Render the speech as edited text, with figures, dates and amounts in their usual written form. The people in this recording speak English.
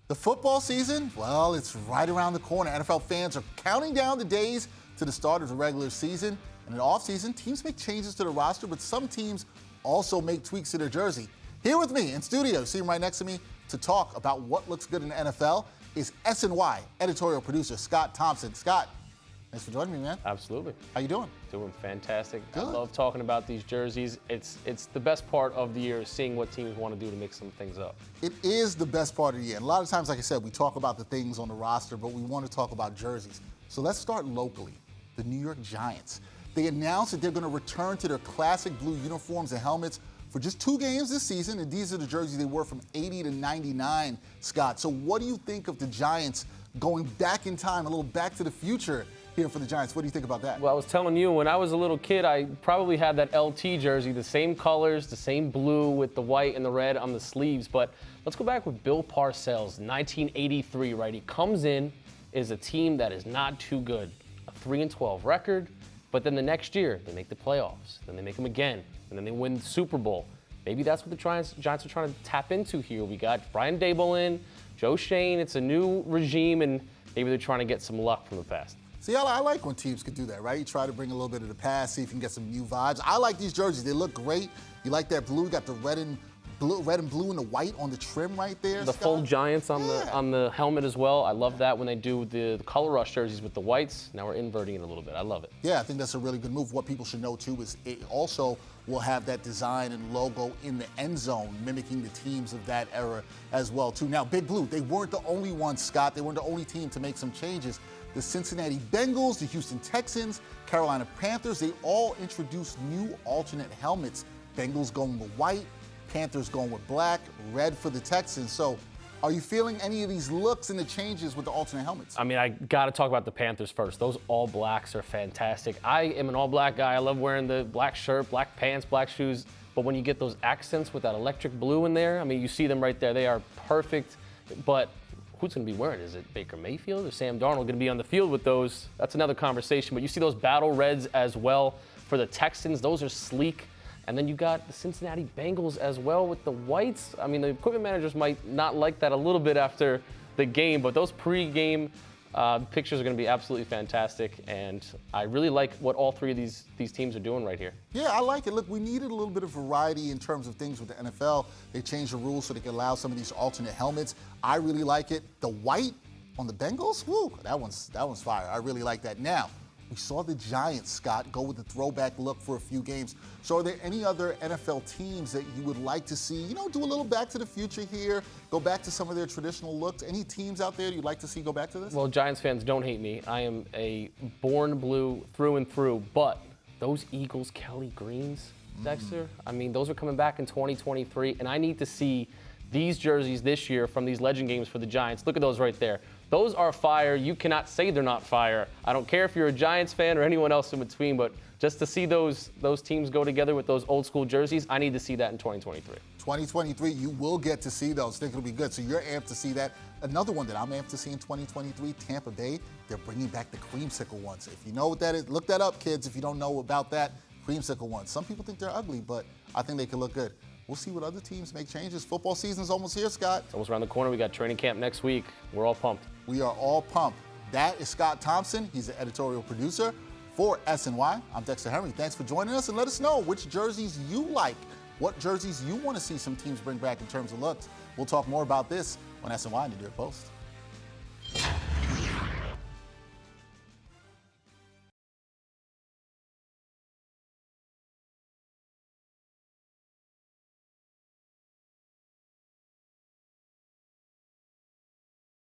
The football season, well, it's right around the corner. NFL fans are counting down the days to the start of the regular season. And in the offseason, teams make changes to the roster, but some teams also make tweaks to their jersey. Here with me in studio, see him right next to me, to talk about what looks good in the NFL is S&Y editorial producer Scott Thompson. Scott, thanks for joining me, man. Absolutely. How you doing? Doing fantastic. Good. I love talking about these jerseys. It's the best part of the year, seeing what teams want to do to mix some things up. It is the best part of the year. And a lot of times, like I said, we talk about the things on the roster, but we want to talk about jerseys. So let's start locally. The New York Giants. They announced that they're going to return to their classic blue uniforms and helmets for just 2 games this season, and these are the jerseys they wore from 80 to 99, Scott. So what do you think of the Giants going back in time, a little back to the future here for the Giants? What do you think about that? Well, I was telling you, when I was a little kid, I probably had that LT jersey, the same colors, the same blue with the white and the red on the sleeves. But let's go back with Bill Parcells, 1983, right? He comes in, is a team that is not too good, a 3-12 record, but then the next year, they make the playoffs, then they make them again, and then they win the Super Bowl. Maybe that's what the Giants are trying to tap into here. We got Brian Daboll in, Joe Shane. It's a new regime, and maybe they're trying to get some luck from the past. See, I like when teams can do that, right? You try to bring a little bit of the past, see if you can get some new vibes. I like these jerseys. They look great. You like that blue. You got the red and blue and the white on the trim right there. The Scott. full Giants on the helmet as well. I love that when they do the color rush jerseys with the whites. Now we're inverting it a little bit. I love it. Yeah, I think that's a really good move. What people should know, too, is it also will have that design and logo in the end zone, mimicking the teams of that era as well, too. Now, Big Blue, they weren't the only ones, Scott. They weren't the only team to make some changes. The Cincinnati Bengals, the Houston Texans, Carolina Panthers, they all introduced new alternate helmets. Bengals going with white, Panthers going with black, red for the Texans. So are you feeling any of these looks and the changes with the alternate helmets? I mean, I got to talk about the Panthers first. Those all blacks are fantastic. I am an all black guy. I love wearing the black shirt, black pants, black shoes. But when you get those accents with that electric blue in there, I mean, you see them right there. They are perfect. But who's going to be wearing it? Is it Baker Mayfield or Sam Darnold going to be on the field with those? That's another conversation. But you see those battle reds as well for the Texans. Those are sleek. And then you got the Cincinnati Bengals as well with the whites. I mean, the equipment managers might not like that a little bit after the game, but those pre-game pictures are going to be absolutely fantastic. And I really like what all 3 of these teams are doing right here. Yeah, I like it. Look, we needed a little bit of variety in terms of things with the NFL. They changed the rules so they could allow some of these alternate helmets. I really like it. The white on the Bengals, whoo, that one's fire. I really like that. Now, we saw the Giants, Scott, go with the throwback look for a few games. So are there any other NFL teams that you would like to see, do a little back to the future here, go back to some of their traditional looks? Any teams out there you'd like to see go back to this? Well, Giants fans, don't hate me. I am a born blue through and through, but those Eagles Kelly Greens, Dexter, I mean, those are coming back in 2023, and I need to see these jerseys this year from these legend games for the Giants. Look at those right there. Those are fire. You cannot say they're not fire. I don't care if you're a Giants fan or anyone else in between, but just to see those teams go together with those old school jerseys, I need to see that in 2023. 2023, you will get to see those. I think it'll be good. So you're amped to see that. Another one that I'm amped to see in 2023, Tampa Bay, they're bringing back the creamsicle ones. If you know what that is, look that up, kids, if you don't know about that, creamsicle ones. Some people think they're ugly, but I think they can look good. We'll see what other teams make changes. Football season's almost here, Scott. It's almost around the corner. We got training camp next week. We're all pumped. We are all pumped. That is Scott Thompson. He's the editorial producer for S&Y. I'm Dexter Henry. Thanks for joining us, and let us know which jerseys you like, what jerseys you want to see some teams bring back in terms of looks. We'll talk more about this on S&Y New York Post.